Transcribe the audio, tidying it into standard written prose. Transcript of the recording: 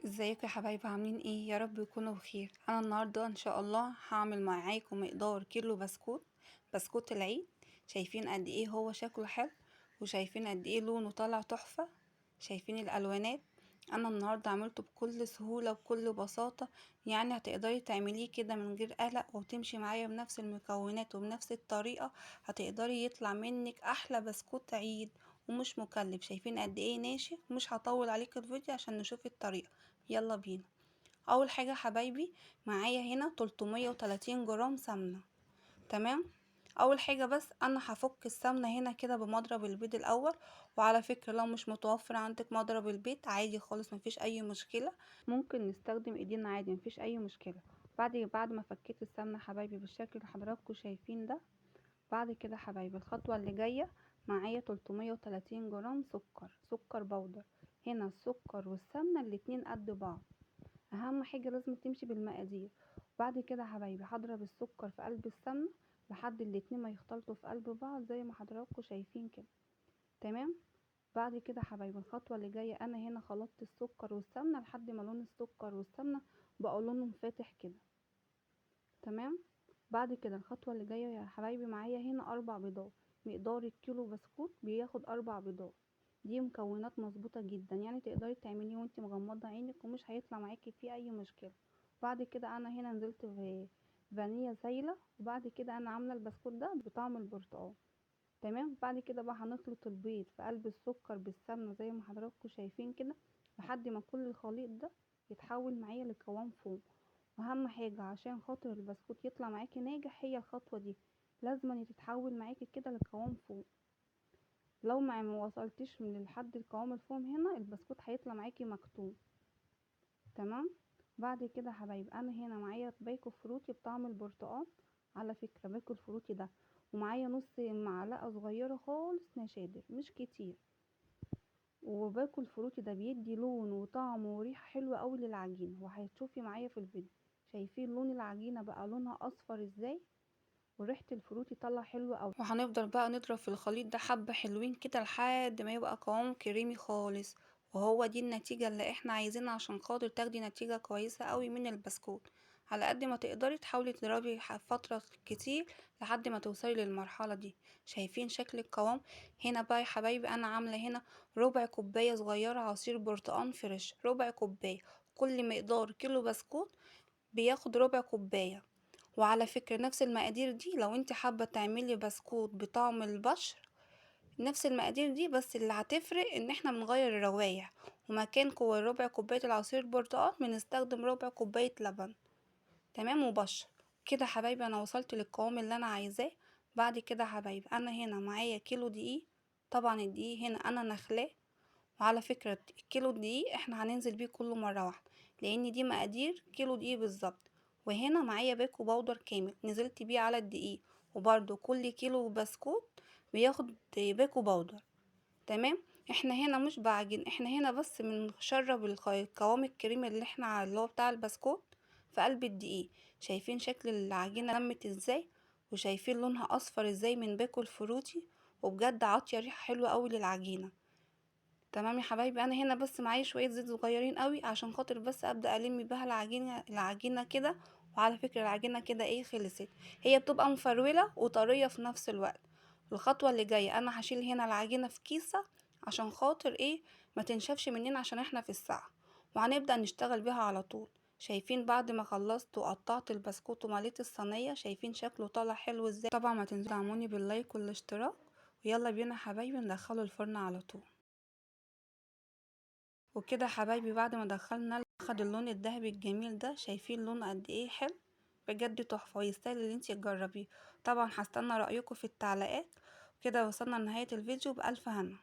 ازيكم يا حبايبي؟ عاملين ايه؟ يا رب يكونوا بخير. انا النهارده ان شاء الله هعمل معاكم مقدار كيلو بسكوت العيد. شايفين قد ايه هو شكله حلو، وشايفين قد ايه لونه طالع تحفه. شايفين الالوانات. انا النهارده عملته بكل سهوله وبكل بساطه، يعني هتقدري تعمليه كده من غير قلق وتمشي معايا بنفس المكونات وبنفس الطريقه. هتقدري يطلع منك احلى بسكوت عيد ومش مكلف. شايفين قد ايه ناشف؟ مش هطول عليك الفيديو عشان نشوف الطريقه. يلا بينا. اول حاجه حبايبي، معايا هنا 330 جرام سمنه. تمام. اول حاجه بس انا هفك السمنه هنا كده بمضرب البيض الاول. وعلى فكره لو مش متوفر عندك مضرب البيض عادي خالص، مفيش اي مشكله، ممكن نستخدم ايدينا عادي، مفيش اي مشكله. بعد ما فكيت السمنه حبايبي بالشكل اللي حضراتكم شايفين ده، بعد كده حبايبي الخطوه اللي جايه، معايا 330 جرام سكر بودر. هنا السكر والسمنه الاتنين قد بعض، اهم حاجه لازم تمشي بالمقادير. بعد كده حبايبي هضرب السكر في قلب السمنه لحد الاتنين ما يختلطوا في قلب بعض زي ما حضراتكم شايفين كده. تمام. بعد كده حبايبي الخطوه اللي جايه، انا هنا خلطت السكر والسمنه لحد ما لون السكر والسمنه بقوا لونهم فاتح كده. تمام. بعد كده الخطوه اللي جايه يا حبايبي، معايا هنا 4 بيضات. مقدار الكيلو بسكوت بياخد 4 بيضات. دي مكونات مظبوطه جدا، يعني تقدري تعمليه وانت مغمضه عينك ومش هيطلع معاكي فيه اي مشكله. بعد كده انا هنا نزلت في فانيليا سايله، وبعد كده انا عامله البسكوت ده بطعم البرتقال. تمام. بعد كده بقى هنخلط البيض في قلب السكر بالسمنه زي ما حضراتكم شايفين كده، لحد ما كل الخليط ده يتحول معايا لقوام فوم. واهم حاجه عشان خاطر البسكوت يطلع معاكي ناجح هي الخطوه دي، لازم تتحول معاكي كده لقوام فوم. لو ما وصلتش من لحد القوام الفوم هنا البسكوت هيطلع معاكي مكتوم. تمام. بعد كده يا حبايبي انا هنا معايا باكو فروتي بطعم البرتقال. على فكره باكو الفروتي ده، ومعايا نص معلقه صغيره خالص نشادر مش كتير. وباكو الفروتي ده بيدي لون وطعم وريحه حلوه قوي للعجينه، وهتشوفي معايا في الفيديو. شايفين لون العجينه بقى لونها اصفر ازاي، وريحه الفروتي طلع حلوه قوي. وهنفضل بقى نضرب في الخليط ده حبه حلوين كده لحد ما يبقى قوام كريمي خالص. وهو دي النتيجه اللي احنا عايزينها عشان خاطر تاخدي نتيجه كويسه قوي من البسكوت. على قد ما تقدري تحاولي تضربي فتره كتير لحد ما توصلي للمرحله دي. شايفين شكل القوام؟ هنا بقى يا حبايبي انا عامله هنا ربع كوبايه صغيره عصير برتقان فريش، ربع كوبايه. كل مقدار كيلو بسكوت بياخد ربع كوبايه. وعلى فكرة نفس المقادير دي لو انت حابة تعملي بسكوت بطعم البشر، نفس المقادير دي، بس اللي هتفرق ان احنا بنغير الروايح. ومكان ربع كوباية العصير برتقال بنستخدم ربع كوباية لبن. تمام وبشر. كده حبايبي انا وصلت للقوام اللي انا عايزاه. بعد كده حبايبي انا هنا معايا كيلو دقيق. طبعا الدقيق هنا انا نخلاه. وعلى فكرة الكيلو دقيق احنا هننزل بيه كله مرة واحدة، لان دي مقادير كيلو دقيق بالظبط. وهنا معايا بيكو باودر كامل نزلت بيه على الدقيق. وبرده كل كيلو بسكوت بياخد بيكو باودر. تمام. احنا هنا مش بعجن، احنا هنا بس بنشرب القوام الكريمي اللي هو بتاع البسكوت في قلب الدقيق. شايفين شكل العجينة لمت ازاي؟ وشايفين لونها اصفر ازاي من بيكو الفروتي؟ وبجد عاطية ريحة حلوة قوي للعجينة. تمام يا حبايبي انا هنا بس معايا شويه زيت صغيرين قوي عشان خاطر بس ابدا الم بها العجينه كده. وعلى فكره العجينه كده ايه خلصت. هي بتبقى مفروله وطريه في نفس الوقت. الخطوه اللي جايه انا هشيل هنا العجينه في كيسه عشان خاطر ايه ما تنشفش مننا عشان احنا في الساعه. وهنبدا نشتغل بيها على طول. شايفين بعد ما خلصت وقطعت البسكوت ومليت الصينيه، شايفين شكله طالع حلو ازاي؟ طبعا ما تنسوا تعموني باللايك والاشتراك. ويلا بينا يا حبايبي ندخله الفرن على طول. وكده حبايبي بعد ما دخلنا اخد اللون الذهبي الجميل ده، شايفين لونه قد ايه حلو؟ بجد تحفه ويستاهل ان انتي تجربيه. طبعا هستنى رايكم في التعليقات. كده وصلنا لنهايه الفيديو، بألف هنا.